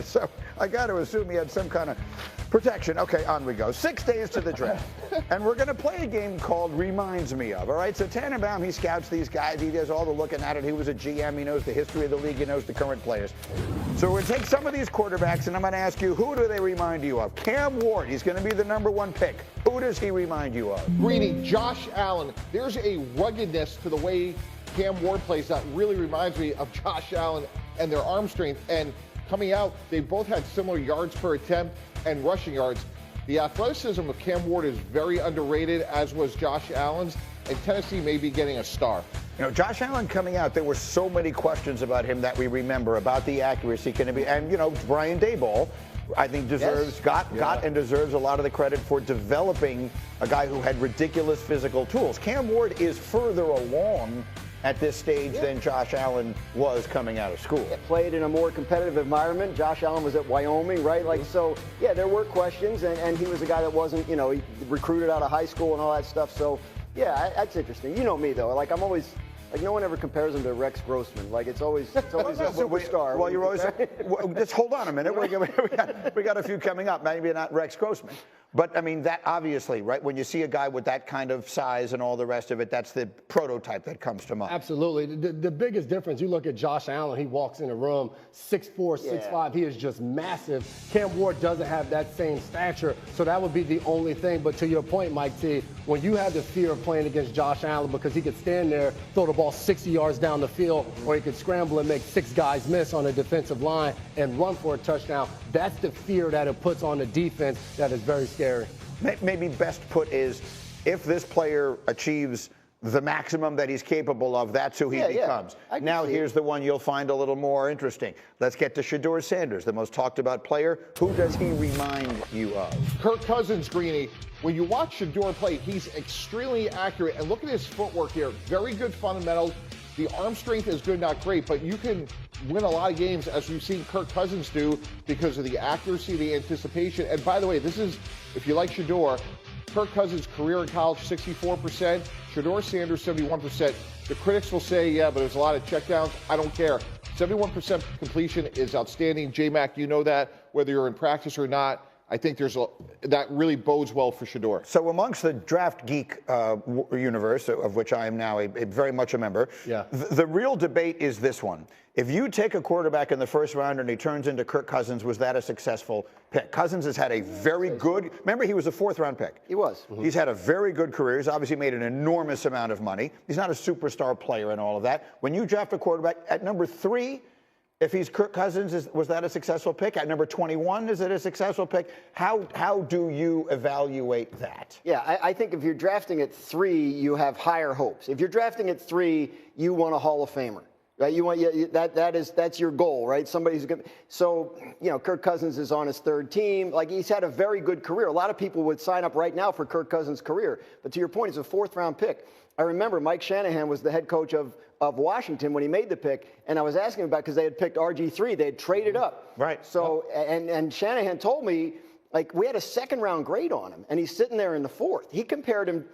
So I got to assume he had some kind of protection. Okay, on we go. 6 days to the draft. And we're going to play a game called Reminds Me Of. All right, so Tannenbaum, he scouts these guys. He does all the looking at it. He was a GM. He knows the history of the league. He knows the current players. So we're going to take some of these quarterbacks, and I'm going to ask you, who do they remind you of? Cam Ward, he's going to be the #1 pick. Who does he remind you of? Greeny, Josh Allen. There's a ruggedness to the way Cam Ward plays that really reminds me of Josh Allen and their arm strength. And coming out, they both had similar yards per attempt and rushing yards. The athleticism of Cam Ward is very underrated, as was Josh Allen's, and Tennessee may be getting a star. You know, Josh Allen coming out, there were so many questions about him that we remember, about the accuracy. Can it be? And, you know, Brian Daboll, I think deserves, got and deserves a lot of the credit for developing a guy who had ridiculous physical tools. Cam Ward is further along at this stage than Josh Allen was coming out of school. Played in a more competitive environment. Josh Allen was at Wyoming, right? Like, so, yeah, there were questions, and he was a guy that wasn't, you know, he recruited out of high school and all that stuff. So, yeah, that's interesting. You know me, though. Like, I'm always, like, no one ever compares him to Rex Grossman. Like, it's always a superstar. Well, you're always, just hold on a minute. We got a few coming up. Maybe not Rex Grossman. But, I mean, that obviously, right, when you see a guy with that kind of size and all the rest of it, that's the prototype that comes to mind. Absolutely. The biggest difference, you look at Josh Allen, he walks in a room, 6'4", 6'5", he is just massive. Cam Ward doesn't have that same stature, so that would be the only thing. But to your point, Mike T, when you have the fear of playing against Josh Allen because he could stand there, throw the ball 60 yards down the field, or he could scramble and make 6 guys miss on a defensive line and run for a touchdown, that's the fear that it puts on the defense that is very scary. Maybe best put is, if this player achieves the maximum that he's capable of, that's who he becomes. Now here's the one you'll find a little more interesting. Let's get to Shedeur Sanders, the most talked about player. Who does he remind you of? Kirk Cousins, Greeny. When you watch Shedeur play, he's extremely accurate. And look at his footwork here. Very good fundamentals. The arm strength is good, not great, but you can win a lot of games, as we've seen Kirk Cousins do, because of the accuracy, the anticipation. And by the way, this is, if you like Shedeur, Kirk Cousins' career in college, 64%. Shedeur Sanders, 71%. The critics will say, yeah, but there's a lot of checkdowns. I don't care. 71% completion is outstanding. J-Mac, you know that, whether you're in practice or not. I think that really bodes well for Shedeur. So amongst the draft geek universe, of which I am now very much a member, the real debate is this one. If you take a quarterback in the first round and he turns into Kirk Cousins, was that a successful pick? Cousins has had a very good, remember he was a 4th-round pick. He was. He's had a very good career. He's obviously made an enormous amount of money. He's not a superstar player and all of that. When you draft a quarterback at number 3, if he's Kirk Cousins, was that a successful pick? At number 21, is it a successful pick? How do you evaluate that? Yeah, I think if you're drafting at 3, you have higher hopes. If you're drafting at 3, you want a Hall of Famer, right? You want that's your goal, right? Somebody's good. So, you know, Kirk Cousins is on his 3rd team. Like, he's had a very good career. A lot of people would sign up right now for Kirk Cousins' career. But to your point, he's a 4th-round pick. I remember Mike Shanahan was the head coach of Washington when he made the pick, and I was asking him about, because they had picked RG3, they had traded up. Right. So, and Shanahan told me, like, we had a 2nd-round grade on him, and he's sitting there in the 4th. He compared him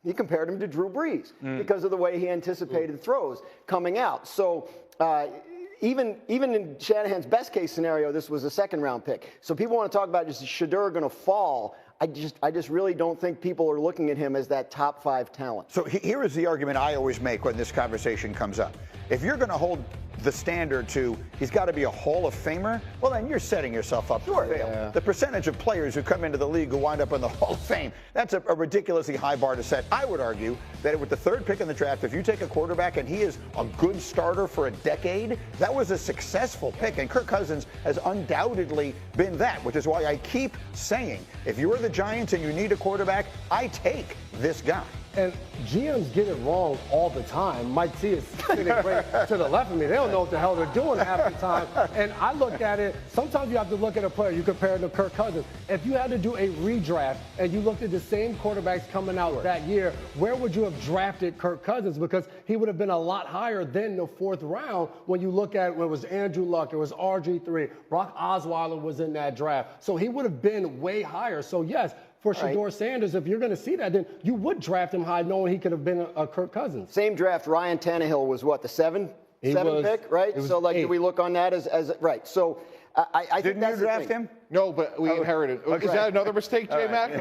to Drew Brees because of the way he anticipated throws coming out. So even in Shanahan's best-case scenario, this was a 2nd-round pick. So people want to talk about, just Shedeur going to fall. I just really don't think people are looking at him as that top 5 talent. So here is the argument I always make when this conversation comes up. If you're going to hold the standard to he's got to be a Hall of Famer, well, then you're setting yourself up to fail. Yeah. The percentage of players who come into the league who wind up in the Hall of Fame, that's a ridiculously high bar to set. I would argue that with the 3rd pick in the draft, if you take a quarterback and he is a good starter for a decade, that was a successful pick. And Kirk Cousins has undoubtedly been that, which is why I keep saying, if you're the Giants and you need a quarterback, I take this guy. And GMs get it wrong all the time. Mike T is sitting right to the left of me. They don't know what the hell they're doing half the time. And I look at it, sometimes you have to look at a player, you compare it to Kirk Cousins. If you had to do a redraft and you looked at the same quarterbacks coming out that year, where would you have drafted Kirk Cousins? Because he would have been a lot higher than the 4th round when you look at when it was Andrew Luck, it was RG3, Brock Osweiler was in that draft. So he would have been way higher. So yes, for Shedeur Sanders, if you're going to see that, then you would draft him high knowing he could have been a Kirk Cousins. Same draft, Ryan Tannehill was what, the 7? 7 pick, right? So, like, 8. do we look on that as right? So, I think Didn't that's you draft him? No, but we inherited. Is that another mistake, J-Mac?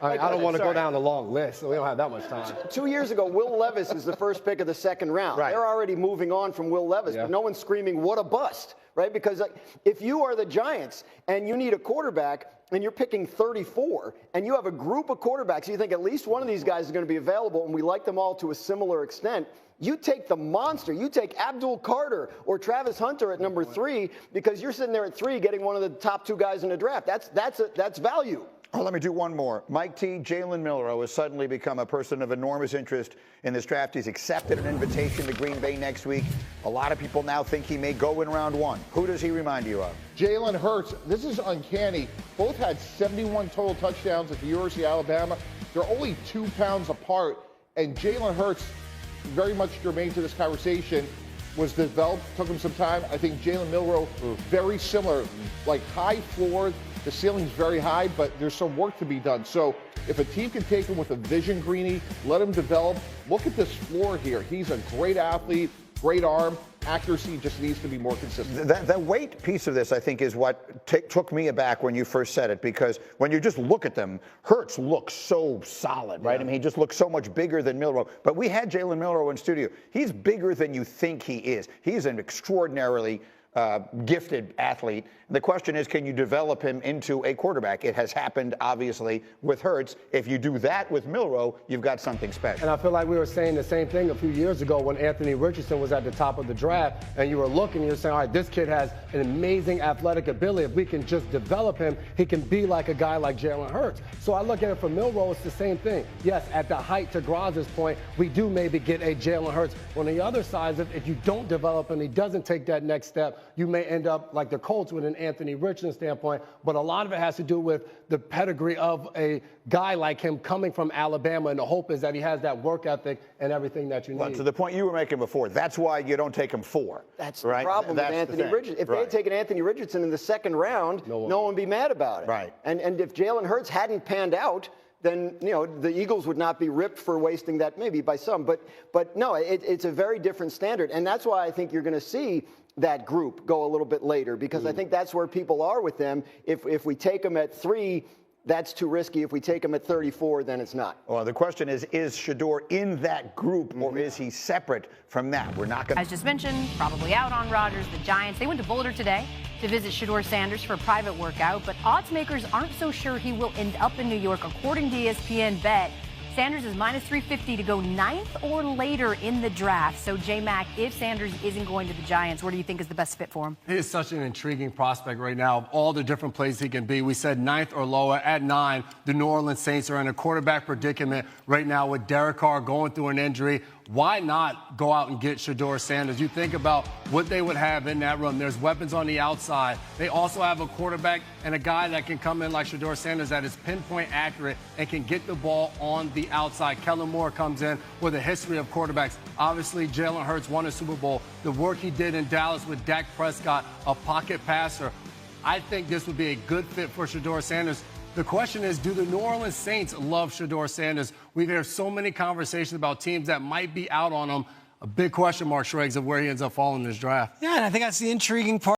I don't want to go down the long list, so we don't have that much time. 2 years ago, Will Levis is the first pick of the second round. Right. They're already moving on from Will Levis, but no one's screaming, what a bust, right? Because if you are the Giants and you need a quarterback and you're picking 34 and you have a group of quarterbacks, you think at least one of these guys is going to be available and we like them all to a similar extent, you take the monster. You take Abdul Carter or Travis Hunter at number 3 because you're sitting there at 3 getting one of the top 2 guys in the draft. That's value. Oh, let me do one more. Mike T. Jalen Milroe has suddenly become a person of enormous interest in this draft. He's accepted an invitation to Green Bay next week. A lot of people now think he may go in round 1. Who does he remind you of? Jalen Hurts. This is uncanny. Both had 71 total touchdowns at the University of Alabama. They're only 2 pounds apart, and Jalen Hurts, very much germane to this conversation, was developed, took him some time. I think Jalen Milroe, very similar, like high floor. The ceiling's very high, but there's some work to be done. So if a team can take him with a vision, Greeny, let him develop. Look at this floor here. He's a great athlete, great arm. Accuracy just needs to be more consistent. The weight piece of this, I think, is what took me aback when you first said it, because when you just look at them, Hurts looks so solid, right? I mean, he just looks so much bigger than Milroe. But we had Jalen Milroe in studio. He's bigger than you think he is. He's an extraordinarily gifted athlete. The question is, can you develop him into a quarterback? It has happened, obviously, with Hurts. If you do that with Milroe, you've got something special. And I feel like we were saying the same thing a few years ago when Anthony Richardson was at the top of the draft, and you were looking, and you're saying, all right, this kid has an amazing athletic ability. If we can just develop him, he can be like a guy like Jalen Hurts. So I look at it for Milroe, it's the same thing. Yes, at the height, to Graz's point, we do maybe get a Jalen Hurts. On the other side, if you don't develop him, he doesn't take that next step, you may end up like the Colts with an Anthony Richardson standpoint, but a lot of it has to do with the pedigree of a guy like him coming from Alabama, and the hope is that he has that work ethic and everying that you need. Well, to the point you were making before, that's why you don't take him 4. That's right? the problem with Anthony Richardson. If they had taken Anthony Richardson in the second round, no one would be mad about it. Right. And if Jalen Hurts hadn't panned out, then, you know, the Eagles would not be ripped for wasting that, maybe by some. But no, it's a very different standard. And that's why I think you're going to see that group go a little bit later, because I think that's where people are with them. If we take them at 3, that's too risky. If we take him at 34, then it's not. Well, the question is Shedeur in that group, or is he separate from that? We're not going to. As just mentioned, probably out on Rodgers, the Giants. They went to Boulder today to visit Shedeur Sanders for a private workout, but odds makers aren't so sure he will end up in New York. According to ESPN Bet, Sanders is minus 350 to go 9th or later in the draft. So, J-Mac, if Sanders isn't going to the Giants, where do you think is the best fit for him? He is such an intriguing prospect right now of all the different places he can be. We said 9th or lower. At 9, the New Orleans Saints are in a quarterback predicament right now with Derek Carr going through an injury. Why not go out and get Shedeur Sanders? You think about what they would have in that room. There's weapons on the outside. They also have a quarterback and a guy that can come in like Shedeur Sanders that is pinpoint accurate and can get the ball on the outside. Kellen Moore comes in with a history of quarterbacks. Obviously, Jalen Hurts won a Super Bowl. The work he did in Dallas with Dak Prescott, a pocket passer. I think this would be a good fit for Shedeur Sanders. The question is, do the New Orleans Saints love Shedeur Sanders? We've heard so many conversations about teams that might be out on him. A big question mark, Shregs, of where he ends up falling in this draft. Yeah, and I think that's the intriguing part.